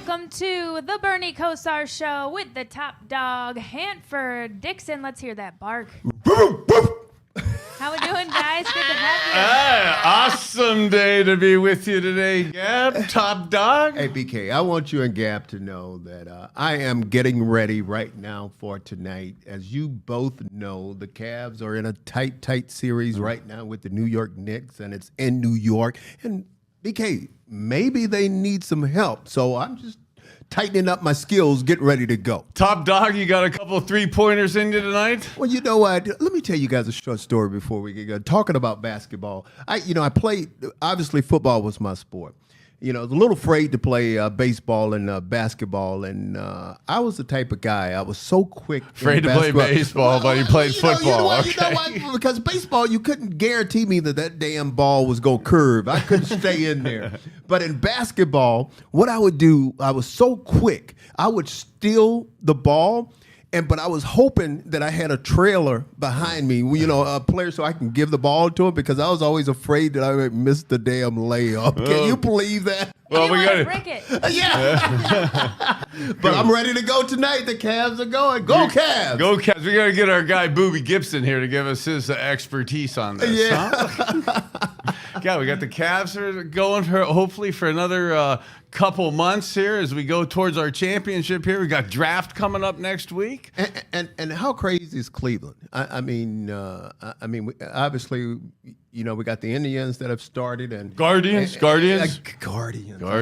Welcome to the Bernie Kosar Show with the top dog, Hanford. Dixon, let's hear that bark. How we doing, guys? Good to have you. Hey, awesome day to be with you today, Gab, top dog. Hey, BK, I want you and Gab to know that I am getting ready right now for tonight. As you both know, the Cavs are in a tight series right now with the New York Knicks, and it's in New York. And BK, maybe they need some help, so I'm just tightening up my skills, getting ready to go. Top dog, you got a couple of three-pointers in you tonight? Well, you know what? Let me tell you guys a short story before we get going. Talking about basketball, I played, obviously football was my sport. I was a little afraid to play baseball and basketball, and I was the type of guy, I was so quick. Afraid to play baseball, but you played football. You know what? Because baseball, you couldn't guarantee me that damn ball was going to curve. I couldn't stay in there. But in basketball, what I would do, I was so quick, I would steal the ball, but I was hoping that I had a trailer behind me, a player, so I can give the ball to him, because I was always afraid that I would miss the damn layup. Can you believe that? Well, we got to break it. Yeah. But I'm ready to go tonight. The Cavs are going. Go Cavs. Go Cavs. We got to get our guy Booby Gibson here to give us his expertise on this. Yeah. Huh? Yeah, we got the Cavs are going hopefully for another couple months here as we go towards our championship here. We got draft coming up next week. And how crazy is Cleveland? I mean, obviously, we got the Indians that have started, and Guardians. I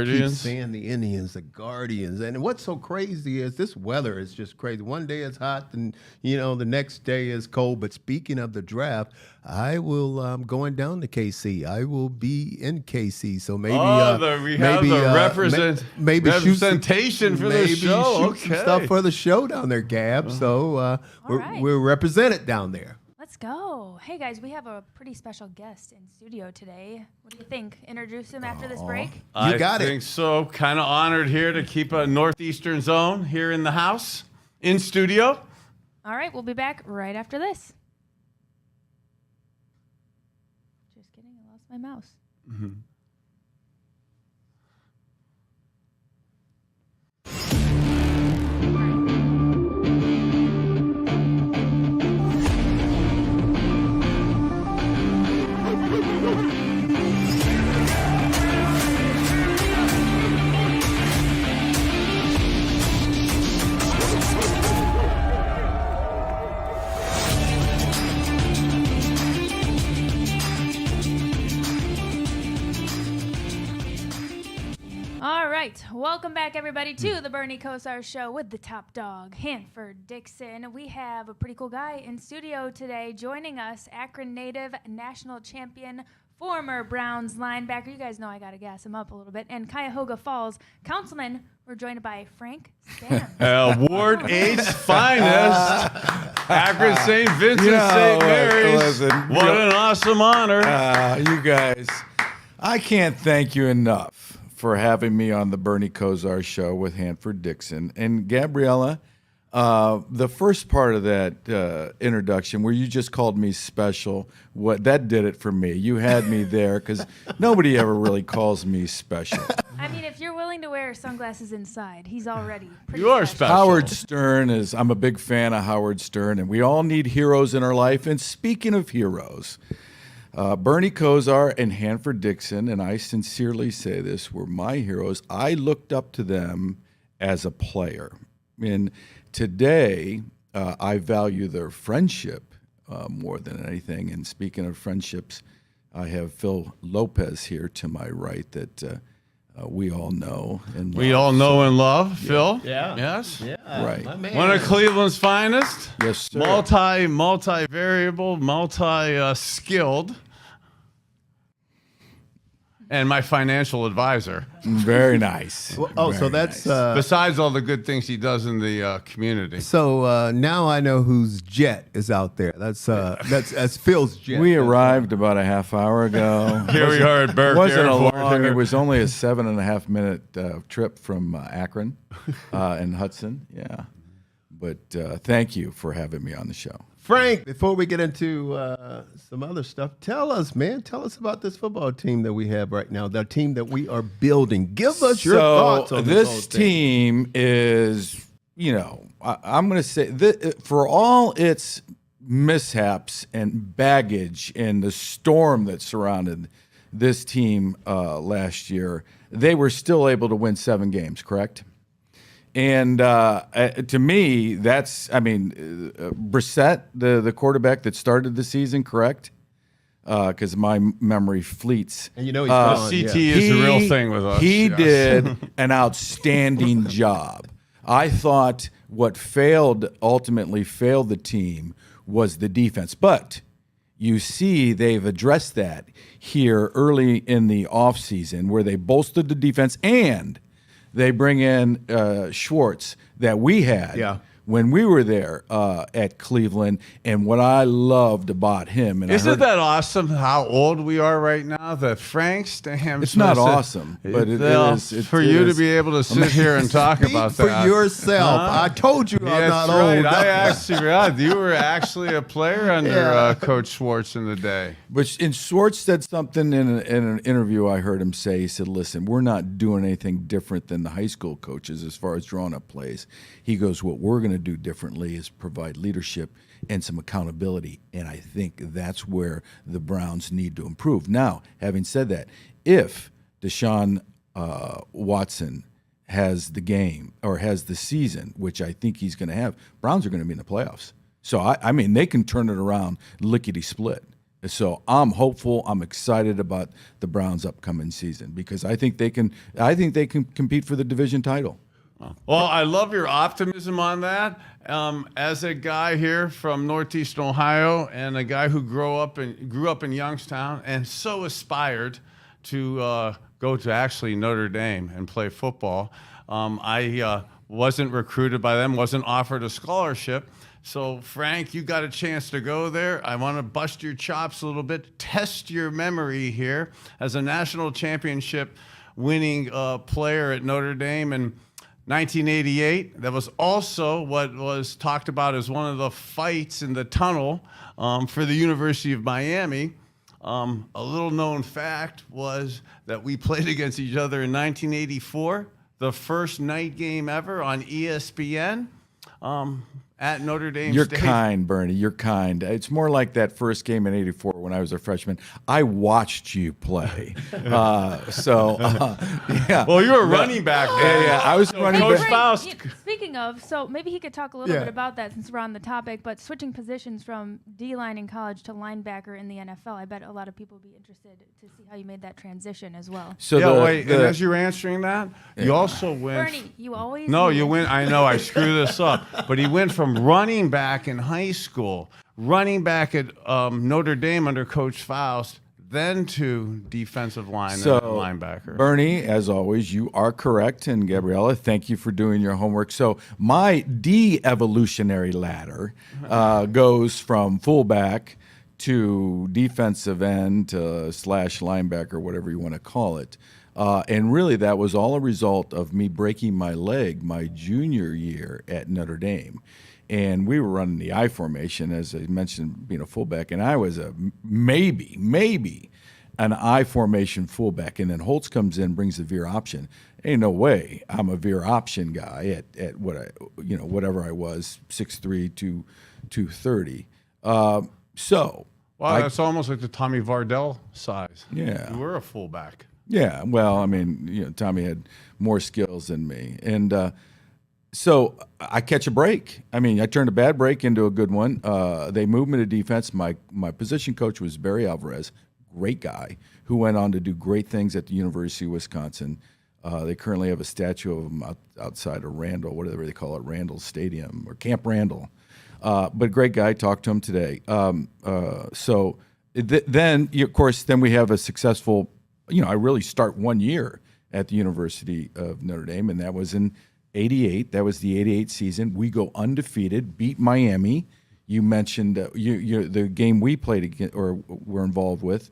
keep saying the Indians, the Guardians. And what's so crazy is this weather is just crazy. One day it's hot, and the next day is cold. But speaking of the draft, I will going down to KC. I will be in KC, so maybe we have the representation for the show. Shoot some stuff for the show down there, Gab. So we're represented down there. Let's go. Hey, guys, we have a pretty special guest in studio today. What do you think? Introduce him after this break? You got it. I think so. Kind of honored here to keep a Northeastern zone here in the house, in studio. All right, we'll be back right after this. Just kidding, I lost my mouse. Mm-hmm. Welcome back, everybody, to the Bernie Kosar Show with the top dog, Hanford Dixon. We have a pretty cool guy in studio today joining us, Akron native, national champion, former Browns linebacker. You guys know I got to gas him up a little bit. And Cuyahoga Falls Councilman. We're joined by Frank Stams. Ward 8's finest. Akron St. Vincent St. Mary's. What an awesome honor. You guys, I can't thank you enough for having me on the Bernie Kosar Show with Hanford Dixon. And Gabriella, the first part of that introduction where you just called me special, that did it for me. You had me there, because nobody ever really calls me special. I mean, if you're willing to wear sunglasses inside, he's already pretty You are special. Howard Stern I'm a big fan of Howard Stern, and we all need heroes in our life. And speaking of heroes, Bernie Kosar and Hanford Dixon, and I sincerely say this, were my heroes. I looked up to them as a player. And today, I value their friendship more than anything. And speaking of friendships, I have Phil Lopez here to my right that we all know and love. We all know and love, Phil. Yeah. Yes? Yeah. Right. My man. One of Cleveland's finest. Yes, sir. Multi-variable, multi-skilled. And my financial advisor. Very nice. Well, so that's Besides all the good things he does in the community. so now I know whose jet is out there. That's Phil's jet. We arrived about a half hour ago. Here we are at Burke It wasn't Airport. it was only a 7.5 minute trip from Akron and Hudson. Yeah. But thank you for having me on the show. Frank, before we get into some other stuff, tell us about this football team that we have right now, the team that we are building. Give us your thoughts on this whole thing. Team is, I'm going to say that for all its mishaps and baggage and the storm that surrounded this team last year, they were still able to win 7 games, correct? And to me, Brissett, the quarterback that started the season, correct? Because my memory fleets. And he's gone. CT is the real thing with us. He did an outstanding job. I thought what ultimately failed the team was the defense. But you see they've addressed that here early in the offseason where they bolstered the defense and they bring in Schwartz that we had when we were there at Cleveland, and what I loved about him. And Isn't that awesome how old we are right now? That Frank Stams. It's not awesome, but it is. For you to be able to sit here and talk about that. For yourself. I told you I'm not right. old. I actually realized you were actually a player under Coach Schwartz in the day. And Schwartz said something in an interview I heard him say. He said, listen, we're not doing anything different than the high school coaches as far as drawing up plays. He goes, what we're going to do differently is provide leadership and some accountability, and I think that's where the Browns need to improve. Now, having said that, if Deshaun Watson has the game or has the season, which I think he's going to have, Browns are going to be in the playoffs. So, I mean, they can turn it around lickety-split. So I'm hopeful. I'm excited about the Browns' upcoming season because I think they can compete for the division title. Well, I love your optimism on that. As a guy here from Northeastern Ohio and a guy who grew up in Youngstown and so aspired to go to actually Notre Dame and play football, I wasn't recruited by them, wasn't offered a scholarship. So, Frank, you got a chance to go there. I want to bust your chops a little bit, test your memory here as a national championship winning player at Notre Dame in 1988. That was also what was talked about as one of the fights in the tunnel for the University of Miami. A little known fact was that we played against each other in 1984, the first night game ever on ESPN. At Notre Dame You're State. kind, Bernie. You're kind. It's more like that first game in '84 when I was a freshman. I watched you play. Yeah. Well, you were a running back then. Yeah, I was running Coach back. Faust. Speaking of, so maybe he could talk a little bit about that since we're on the topic, but switching positions from D-line in college to linebacker in the NFL, I bet a lot of people would be interested to see how you made that transition as well. So and as you're answering that, you also went. Bernie, you always you went. I know I screwed this up, but he went from running back in high school, running back at Notre Dame under Coach Faust, then to defensive line and linebacker. Bernie, as always, you are correct. And Gabriella, thank you for doing your homework. So my de-evolutionary ladder goes from fullback to defensive end to slash linebacker, whatever you want to call it. And really, that was all a result of me breaking my leg my junior year at Notre Dame. And we were running the I formation, as I mentioned, being a fullback. And I was a maybe an I formation fullback. And then Holtz comes in, brings the veer option. Ain't no way I'm a veer option guy at what whatever I was, 6'3", 230. So. Wow, that's almost like the Tommy Vardell size. Yeah. You were a fullback. Yeah, well, I mean, Tommy had more skills than me. And so I catch a break. I mean, I turned a bad break into a good one. They moved me to defense. My position coach was Barry Alvarez, great guy, who went on to do great things at the University of Wisconsin. They currently have a statue of him outside of Randall, whatever they call it, Randall Stadium or Camp Randall. But great guy, talked to him today. Then we have a successful, I really start 1 year at the University of Notre Dame, and that was in '88. That was the '88 season. We go undefeated, beat Miami. You mentioned the game we played against, or were involved with.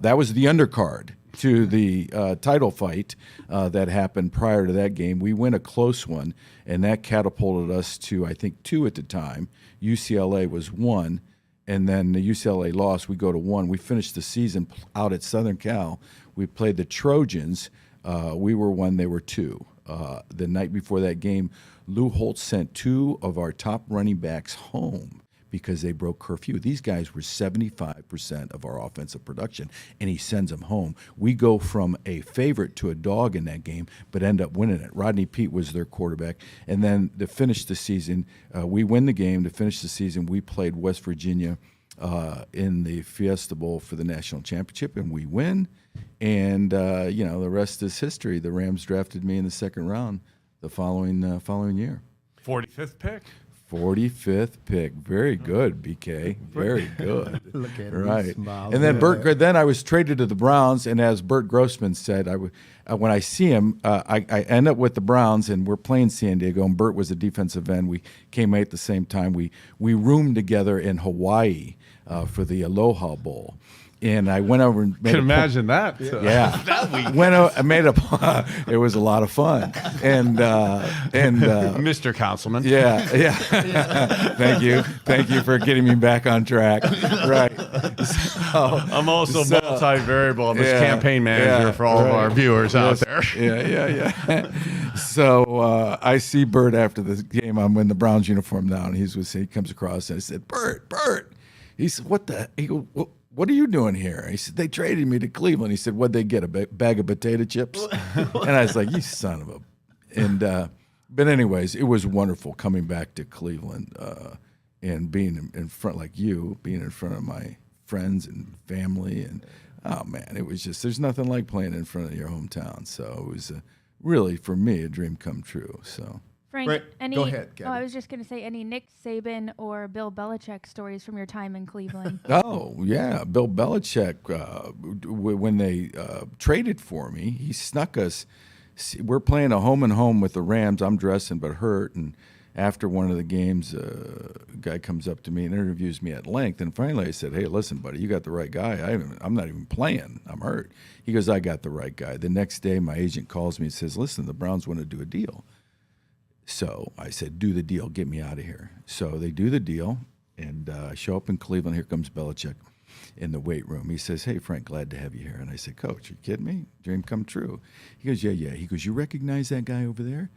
That was the undercard. to the title fight that happened prior to that game. We win a close one, and that catapulted us to, I think, 2 at the time. UCLA was 1, and then the UCLA lost. We go to 1. We finished the season out at Southern Cal. We played the Trojans. We were 1, they were 2. The night before that game, Lou Holtz sent 2 of our top running backs home because they broke curfew. These guys were 75% of our offensive production, and he sends them home. We go from a favorite to a dog in that game, but end up winning it. Rodney Peete was their quarterback. And then to finish the season, we win the game. To finish the season, we played West Virginia in the Fiesta Bowl for the national championship, and we win. And, the rest is history. The Rams drafted me in the 2nd round the following year. 45th pick? 45th pick. Very good, BK. Very good. Look at right. him, smiles. And then then I was traded to the Browns, and as Bert Grossman said, when I see him, I end up with the Browns, and we're playing San Diego, and Bert was a defensive end. We came out at the same time. We roomed together in Hawaii for the Aloha Bowl. And I went over and made Can imagine that. Yeah, I made a. It was a lot of fun, and Mr. Councilman. Yeah. Thank you for getting me back on track. Right. I'm also multi-variable. I'm his campaign manager for all of our viewers out there. Yeah. So I see Bert after the game. I'm in the Browns uniform now, and he comes across and I said, Bert. He said, "What the?" He goes, "What are you doing here?" He said, "They traded me to Cleveland." He said, "What'd they get, a bag of potato chips?" And I was like, "You son of a..." And but anyways, it was wonderful coming back to Cleveland and being in front, being in front of my friends and family. And, oh, man, it was just, there's nothing like playing in front of your hometown. So it was really, for me, a dream come true. So. Frank, go ahead, Gabby. I was just going to say, any Nick Saban or Bill Belichick stories from your time in Cleveland? Oh, yeah. Bill Belichick, when they traded for me, he snuck us. We're playing a home and home with the Rams. I'm dressing but hurt. And after one of the games, a guy comes up to me and interviews me at length. And finally I said, "Hey, listen, buddy, you got the right guy. I'm not even playing. I'm hurt." He goes, "I got the right guy." The next day, my agent calls me and says, "Listen, the Browns want to do a deal." So I said, "Do the deal. Get me out of here." So they do the deal, and I show up in Cleveland. Here comes Belichick in the weight room. He says, "Hey, Frank, glad to have you here." And I said, "Coach, you kidding me? Dream come true." He goes, Yeah. He goes, "You recognize that guy over there?"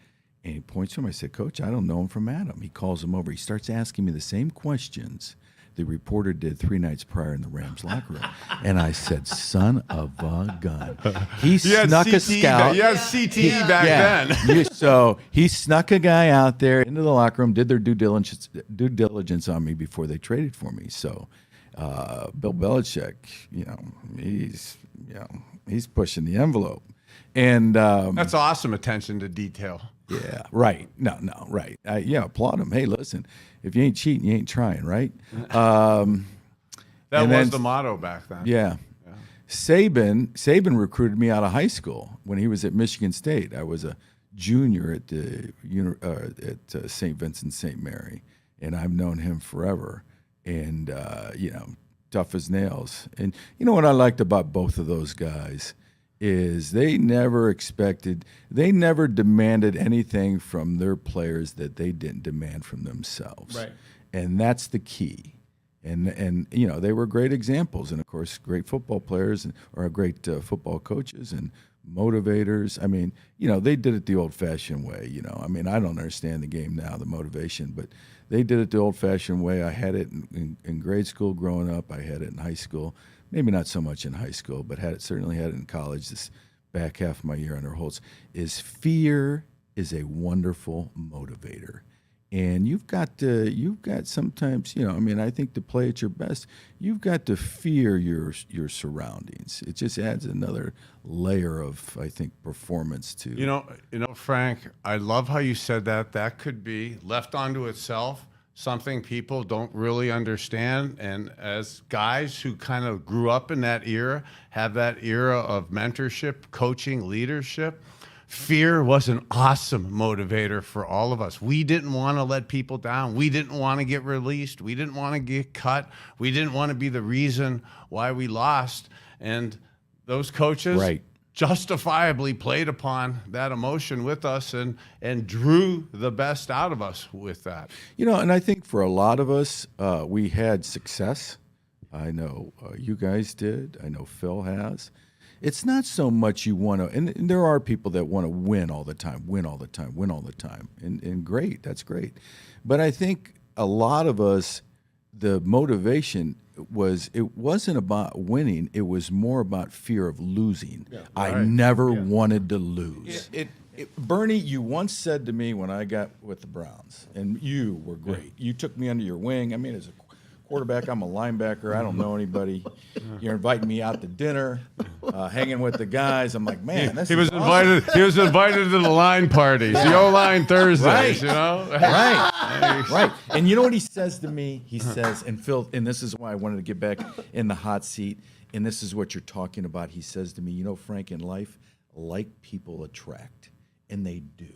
And he points to him. I said, "Coach, I don't know him from Adam." He calls him over. He starts asking me the same questions the reporter did 3 nights prior in the Rams locker room. And I said, "Son of a gun." He snuck a scout. You had CTE back then. So he snuck a guy out there into the locker room, did their due diligence on me before they traded for me. So Bill Belichick, he's pushing the envelope. And that's awesome attention to detail. Yeah, right. No, right. Applaud him. Hey, listen, if you ain't cheating, you ain't trying, right? That was the motto back then. Yeah. Saban recruited me out of high school when he was at Michigan State. I was a junior at St. Vincent St. Mary, and I've known him forever. And tough as nails. And you know what I liked about both of those guys is they never demanded anything from their players that they didn't demand from themselves. Right. And that's the key. And they were great examples, and of course, great football players or great football coaches and motivators. I mean, they did it the old-fashioned way. I don't understand the game now, the motivation, but they did it the old-fashioned way. I had it in grade school growing up. I had it in high school. Maybe not so much in high school, but certainly had it in college. This back half of my year under Holtz fear is a wonderful motivator. And you've got sometimes, I think to play at your best, you've got to fear your surroundings. It just adds another layer of, I think, performance to. Frank, I love how you said that. That could be left onto itself, something people don't really understand. And as guys who kind of grew up in that era, have that era of mentorship, coaching, leadership, fear was an awesome motivator for all of us. We didn't want to let people down. We didn't want to get released. We didn't want to get cut. We didn't want to be the reason why we lost. And those coaches Right. justifiably played upon that emotion with us and drew the best out of us with that. And I think for a lot of us, we had success. I know you guys did. I know Phil has. It's not so much you want to, and there are people that want to win all the time, win all the time, win all the time. And great, that's great. But I think a lot of us, the motivation it wasn't about winning, it was more about fear of losing. Yeah, I never wanted to lose. Bernie, you once said to me when I got with the Browns, and you were great. You took me under your wing. I mean, as a quarterback, I'm a linebacker. I don't know anybody. You're inviting me out to dinner, hanging with the guys. I'm like, man, he was invited. He was invited to the line parties, the O-line Thursdays. Right. You know, right. And you know what he says to me? He says, and Phil, and this is why I wanted to get back in the hot seat. And this is what you're talking about. He says to me, Frank, in life, like people attract, and they do.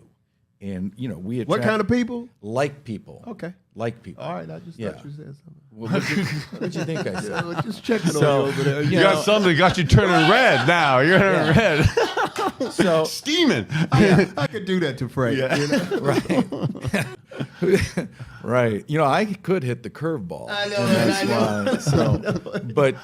And we attract what kind of people? Like people. Okay. Like people. All right, I just thought you said something. Well, what'd you think I said? We're just checking on you over there. You got something that got you turning red now. You're turning red. So steaming. I could do that to Frank. Right. Right. I could hit the curveball. I know that. But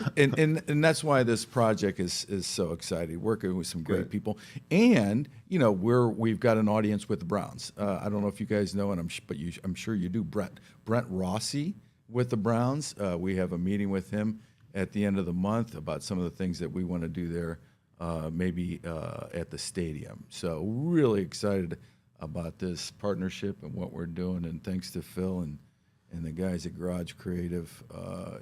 that's why this project is so exciting. Working with some great people, and we've got an audience with the Browns. I don't know if you guys know, I'm sure you do. Brent Rossi with the Browns. We have a meeting with him at the end of the month about some of the things that we want to do there, maybe at the stadium. So really excited about this partnership and what we're doing. And thanks to Phil and the guys at Garage Creative,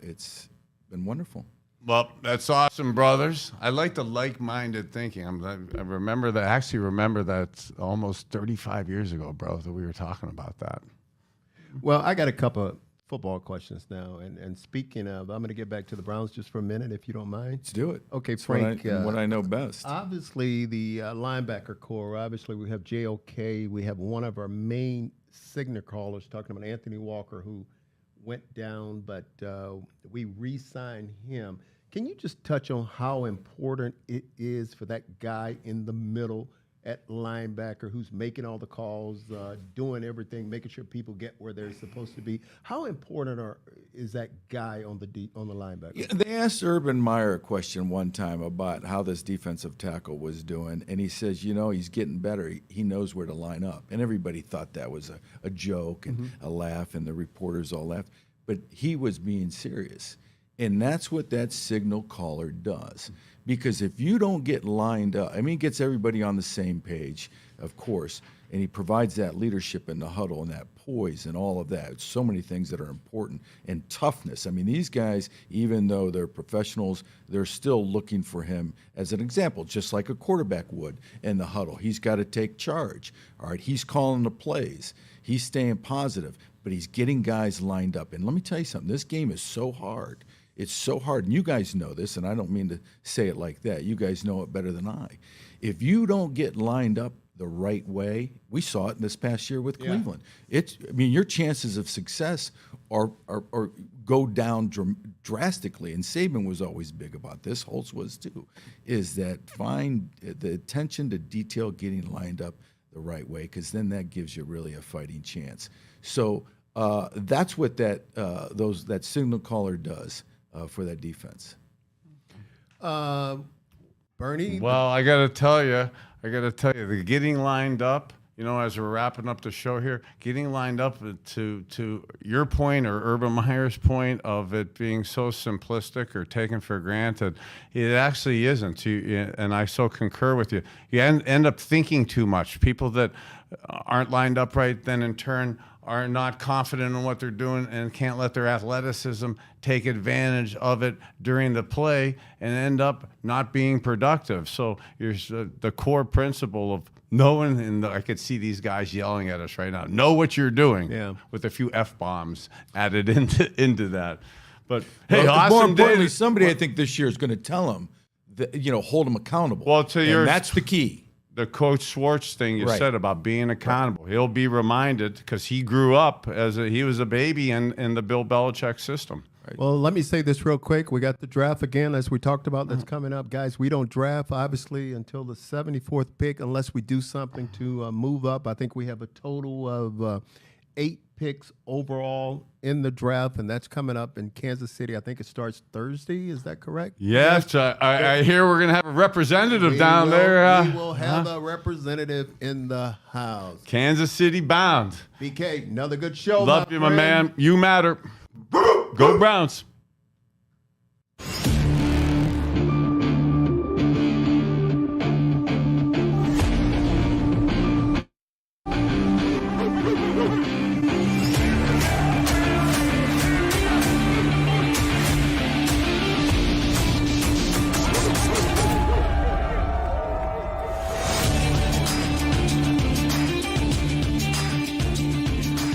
it's been wonderful. Well, that's awesome, brothers. I like the like-minded thinking. I remember that almost 35 years ago, bro, that we were talking about that. Well, I got a couple of football questions now. And speaking of, I'm going to get back to the Browns just for a minute, if you don't mind. Let's do it. Okay, it's Frank. what I know best. Obviously, the linebacker core, obviously we have JOK. We have one of our main signal callers talking about Anthony Walker, who went down, but we re-signed him. Can you just touch on how important it is for that guy in the middle at linebacker who's making all the calls, doing everything, making sure people get where they're supposed to be? How important is that guy on the linebacker? Yeah, they asked Urban Meyer a question one time about how this defensive tackle was doing, and he says, he's getting better. He knows where to line up. And everybody thought that was a joke and a laugh, and the reporters all laughed. But he was being serious. And that's what that signal caller does. Because if you don't get lined up, he gets everybody on the same page, of course, and he provides that leadership in the huddle and that poise and all of that. It's so many things that are important. And toughness. These guys, even though they're professionals, they're still looking for him as an example, just like a quarterback would in the huddle. He's got to take charge. All right, he's calling the plays. He's staying positive, but he's getting guys lined up. And let me tell you something, this game is so hard. It's so hard, and you guys know this, and I don't mean to say it like that. You guys know it better than I. If you don't get lined up the right way, we saw it this past year with Cleveland. Your chances of success are go down drastically, and Saban was always big about this. Holtz was too. Is that find the attention to detail, getting lined up the right way, because then that gives you really a fighting chance. So that's what that signal caller does. For that defense. Bernie? Well, I got to tell you, the getting lined up, as we're wrapping up the show here, getting lined up to your point or Urban Meyer's point of it being so simplistic or taken for granted, it actually isn't. And I so concur with you. You end up thinking too much. People that aren't lined up right, then in turn are not confident in what they're doing and can't let their athleticism take advantage of it during the play and end up not being productive. So here's the core principle of knowing, and I could see these guys yelling at us right now, know what you're doing, with a few F-bombs added into that. But hey, awesome. More importantly, somebody I think this year is going to tell them, that, hold them accountable. Well, that's the key. The Coach Schwartz thing you said about being accountable. He'll be reminded because he grew up he was a baby in the Bill Belichick system. Well, let me say this real quick. We got the draft again, as we talked about, that's coming up. Guys, we don't draft, obviously, until the 74th pick unless we do something to move up. I think we have a total of 8 picks overall in the draft, and that's coming up in Kansas City. I think it starts Thursday. Is that correct? Yes, I hear we're going to have a representative down there. We will have a representative in the house. Kansas City bound. BK, another good show. Love you, my man. You matter. Go Browns.